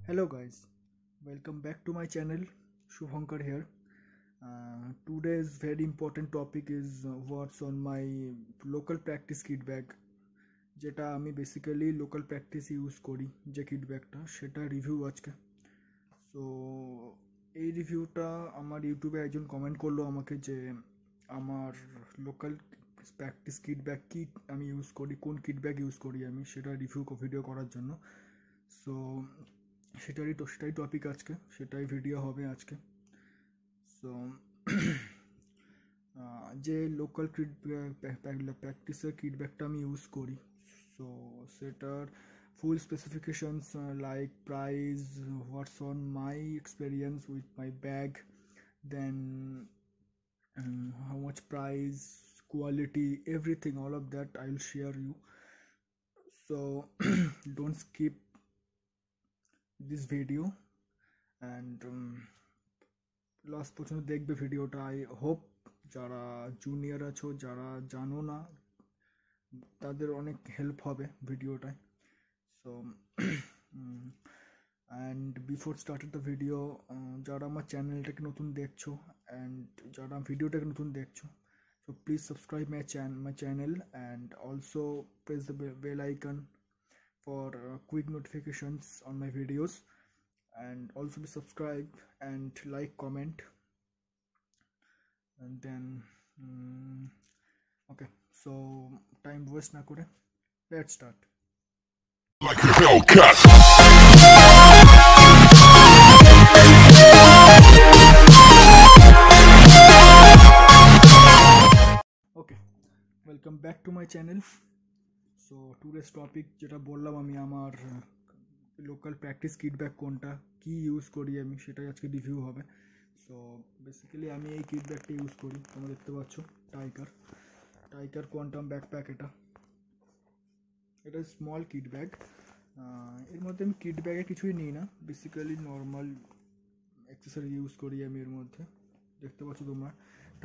Hello guys, welcome back to my channel. Shubhankar here. Today's very important topic is what's on my local practice kit bag. যেটা আমি basically local practice use করি যে kit ব্যাগটা সেটা review আজকে। So এই রিভিউটা আমার ইউটিউবে একজন কমেন্ট করলো আমাকে যে আমার লোকাল প্র্যাকটিস কিট ব্যাগ কি আমি ইউজ করি, কোন কিট ব্যাগ ইউজ করি আমি, সেটা রিভিউ ভিডিও করার জন্য। সো সেটাই টপিক আজকে, সেটাই ভিডিও হবে আজকে। সো যে লোকাল প্র্যাকটিসের কিট ব্যাগটা আমি ইউজ করি, সো সেটার full specifications like price, what's on my experience with my bag, then how much price, quality, everything, all of that I will share you. So don't skip this video and last পর্যন্ত দেখবে ভিডিওটা। I hope যারা junior আছো, যারা জানো না, তাদের অনেক হেল্প হবে ভিডিওটায়। So and before started the video, যারা আমার চ্যানেলটাকে নতুন দেখছো অ্যান্ড যারা ভিডিওটাকে নতুন দেখছো, so please subscribe my channel and also press the bell icon for quick notifications on my videos, and also be subscribe and like, comment, and then okay, so time waste na kore, let's start. Like a Hellcat. Okay, welcome back to my channel. So today's topic যেটা বললাম আমি, আমার local practice kit bag কোনটা, কি use করি আমি, সেটাই আজকে রিভিউ হবে। সো বেসিক্যালি আমি এই কিট ব্যাগটা ইউজ করি, তোমরা দেখতে পাচ্ছ টাইকার কোয়ান্টাম ব্যাকপ্যাক। এটা স্মল কিট ব্যাগ। এর মধ্যে আমি কিট ব্যাগে কিছুই নিই না, বেসিক্যালি নর্মাল অ্যাক্সেসরি ইউজ করি আমি এর মধ্যে। দেখতে পাচ্ছ তোমরা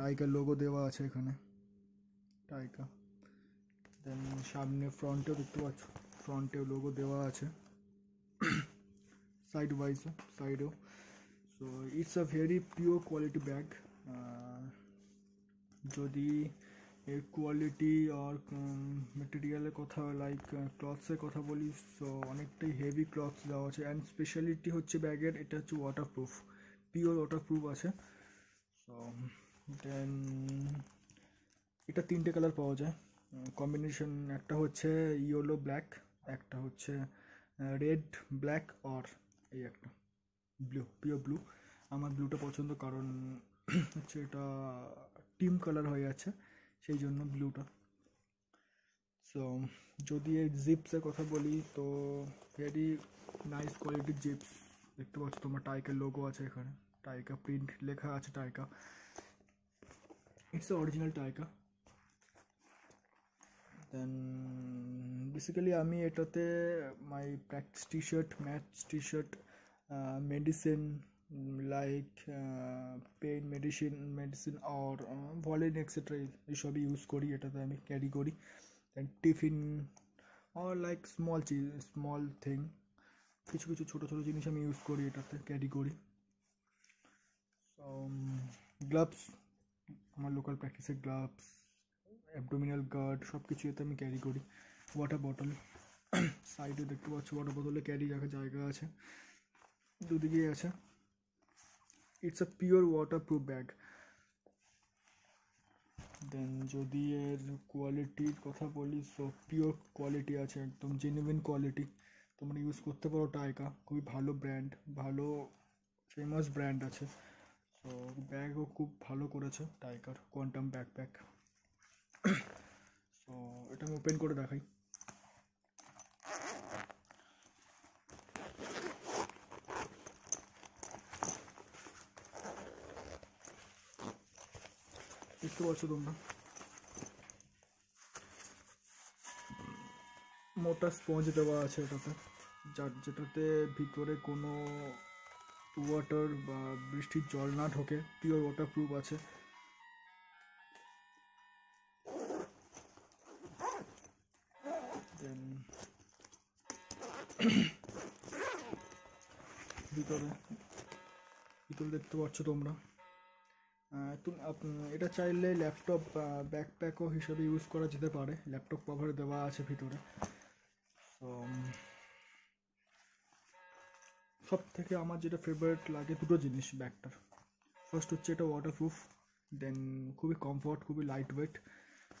টাইকার লোগো দেওয়া আছে এখানে, টাইকা। দেন সামনে ফ্রন্টেও দেখতে পাচ্ছ, ফ্রন্টেও লোগো দেওয়া আছে, সাইড ওয়াইজও, সাইডেও। So it's a very pure quality bag. যদি এর কোয়ালিটি আর মেটেরিয়ালের কথা, লাইক ক্লথসের কথা বলি, সো অনেকটাই হেভি ক্লথস দেওয়া আছে। অ্যান্ড স্পেশালিটি হচ্ছে ব্যাগের, এটা হচ্ছে ওয়াটারপ্রুফ, পিওর ওয়াটারপ্রুফ আছে। সো দেন এটা 3টে কালার পাওয়া যায় কম্বিনেশন, একটা হচ্ছে ইয়েলো ব্ল্যাক, একটা হচ্ছে রেড ব্ল্যাক, আর এই একটা ব্লু, পিওর ব্লু। আমার ব্লুটা পছন্দ, কারণ হচ্ছে এটা টিম কালার হয়ে আছে, সেই জন্য ব্লুটা। সো যদি এই জিপসের কথা বলি, তো ভেরি নাইস কোয়ালিটির জিপস। দেখতে পাচ্ছ তোমার টাইকার লোগো আছে এখানে, টাইকা প্রিন্ট লেখা আছে, Tyka, it's original Tyka. Then basically আমি এটাতে my practice T shirt, match T shirt, medicine like pain medicine আর ভলিন এক্সেট্রা এইসবই ইউজ করি, এটাতে আমি ক্যারি করি। দেন টিফিন আর লাইক স্মল থিং, কিছু ছোটো জিনিস আমি ইউজ করি, এটাতে ক্যারি করি। সো গ্লাভস, আমার লোকাল প্র্যাকটিসের গ্লাভস, অ্যাবডোমিনাল গার্ড, সব কিছু এতে আমি ক্যারি করি। ওয়াটার বটল, সাইডে দেখতে পাচ্ছ ওয়াটার বোতলে ক্যারি রাখার জায়গা আছে, দুদিকেই আছে। It's a pure waterproof bag. Then যদি এর কোয়ালিটির কথা বলি, সো পিওর কোয়ালিটি আছে, একদম জেনুইন কোয়ালিটি, তোমরা ইউজ করতে পারো। টাইকা খুবই ভালো ব্র্যান্ড, ভালো ফেমাস ব্র্যান্ড আছে। সো ব্যাগও খুব ভালো করেছে টাইকার কোয়ান্টাম ব্যাকপ্যাক। সো এটা আমি ওপেন করে দেখাই। দেখতে পাচ্ছ তোমরা মোটা স্পঞ্জ দেওয়া আছে এটাতে, যেটাতে ভিতরে কোনো ওয়াটার বা বৃষ্টির জল না ঢোকে, পিওর ওয়াটারপ্রুফ আছে। দেন ভিতরে দেখতে পাচ্ছ তোমরা। এটা চাইলে ল্যাপটপ ব্যাকপ্যাকও হিসেবে ইউজ করা যেতে পারে, ল্যাপটপ কভার দেওয়া আছে ভিতরে। তো সব থেকে আমার যেটা ফেভারিট লাগে দুটো জিনিস ব্যাগটার। ফার্স্ট হচ্ছে এটা ওয়াটারপ্রুফ, দেন খুবই কমফর্ট, খুবই লাইট ওয়েট,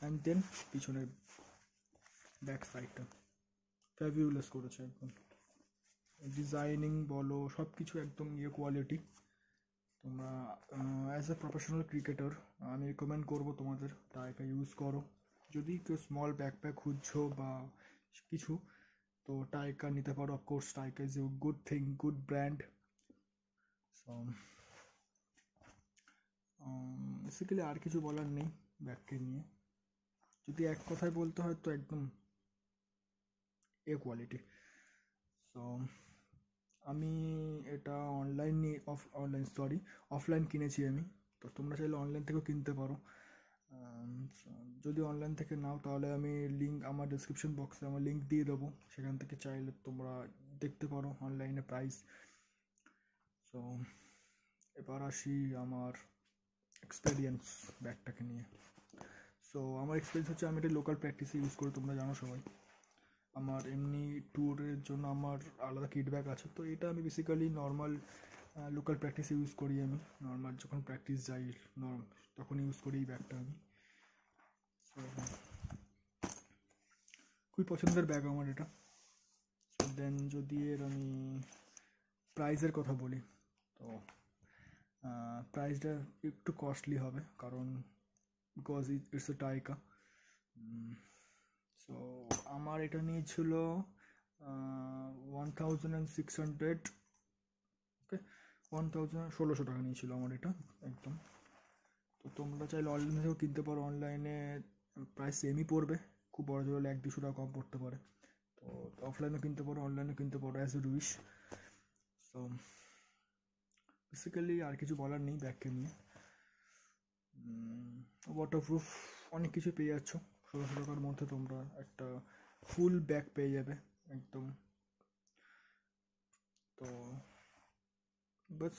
অ্যান্ড দেন পিছনের ব্যাক সাইডটা ফ্যাবিউলাস করেছে একদম, ডিজাইনিং বলো সব কিছু একদম কোয়ালিটি। তোমরা অ্যাজ এ প্রফেশনাল ক্রিকেটার আমি রিকমেন্ড করবো তোমাদের টাইকা ইউজ করো। যদি কেউ স্মল ব্যাকপ্যাক খুঁজছো বা কিছু, তো টাইকা নিতে পারো। Of course Tyka is a good thing, good brand. So basically আর কিছু বলার নেই ব্যাগকে নিয়ে। যদি এক কথায় বলতে হয় তো একদম কোয়ালিটি। সো আমি এটা অফলাইন কিনেছি আমি। তো তোমরা চাইলে অনলাইন থেকেও কিনতে পারো। যদি অনলাইন থেকে নাও তাহলে আমি আমার ডিসক্রিপশন বক্সে আমার লিঙ্ক দিয়ে দেবো, সেখান থেকে চাইলে তোমরা দেখতে পারো অনলাইনে প্রাইস। সো এবার আসি আমার এক্সপেরিয়েন্স ব্যাগটাকে নিয়ে। সো আমার এক্সপিরিয়েন্স হচ্ছে আমি এটা লোকাল প্র্যাকটিসে ইউজ করি, তোমরা জানো সবাই। আমার এমনি ট্যুরের জন্য আমার আলাদা কিট ব্যাগ আছে, তো এটা আমি বেসিক্যালি নর্মাল লোকাল প্র্যাকটিসে ইউজ করি। আমি নর্মাল যখন প্র্যাকটিস যাই তখন ইউজ করি এই ব্যাগটা আমি। সো খুবই পছন্দের ব্যাগ আমার এটা। সো দেন যদি এর আমি প্রাইসের কথা বলি, তো প্রাইসটা একটু কস্টলি হবে, কারণ বিকজ ইটস এ টাইকা। সো আমার এটা নিয়েছিল 1600, ওকে 1600 টাকা নিয়েছিল আমার এটা একদম। তো তোমরা চাইলে অনলাইন থেকেও কিনতে পারো, অনলাইনে প্রাইস সেমই পড়বে, খুব বড় জোর 100-200 টাকা কম পড়তে পারে। তো অফলাইনেও কিনতে পারো, অনলাইনেও কিনতে পারো, as you wish. So basically আর কিছু বলার নেই ব্যাগকে নিয়ে। ওয়াটারপ্রুফ অনেক কিছু পেয়ে যাচ্ছ, 1600 টাকার মধ্যে তোমরা একটা ফুল ব্যাগ পেয়ে যাবে একদম। তো বাস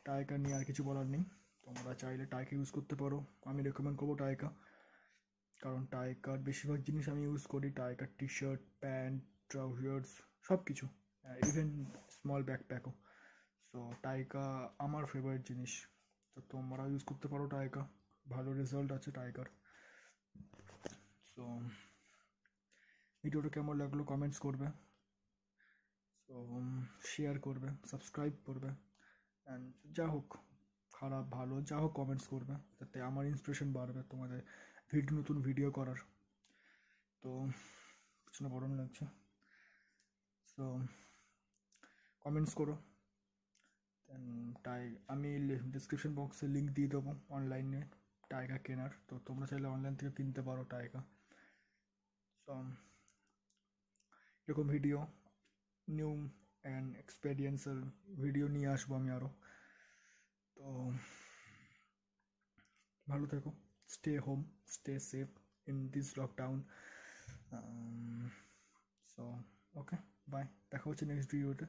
টাইকা নিয়ে আর কিছু বলার নেই, তোমরা চাইলে টাইকা ইউজ করতে পারো। আমি রেকমেন্ড করবো টাইকা, কারণ টাইকার বেশিরভাগ জিনিস আমি ইউজ করি। টাইকার টি শার্ট, প্যান্ট, ট্রাউজার্স সব কিছু, ইভেন স্মল ব্যাকপ্যাকও। সো টাইকা আমার ফেভারিট জিনিস, তো তোমরা ইউজ করতে পারো টাইকা, ভালো রেজাল্ট আছে টাইকার। সো ভিডিওটা কেমন লাগলো কমেন্টস করবে, সো শেয়ার করবে, সাবস্ক্রাইব করবে, অ্যান্ড যা হোক খারাপ ভালো যা হোক কমেন্টস করবে, যাতে আমার ইন্সপিরেশন বাড়বে তোমাদের নতুন ভিডিও করার। তো প্রচণ্ড গরম লাগছে, সো কমেন্টস করো। আমি ডিসক্রিপশন বক্সে লিঙ্ক দিয়ে দেবো অনলাইনে টাইকা কেনার, তো তোমরা চাইলে অনলাইন থেকে কিনতে পারো টাইকা। সো এরকম ভিডিও নিউ অ্যান্ড এক্সপেরিয়েন্সের ভিডিও নিয়ে আসবো আমি আরও। তো ভালো থেকো, stay home, stay safe in this lockdown. So okay, bye, দেখা হচ্ছে নেক্সট ভিডিওতে।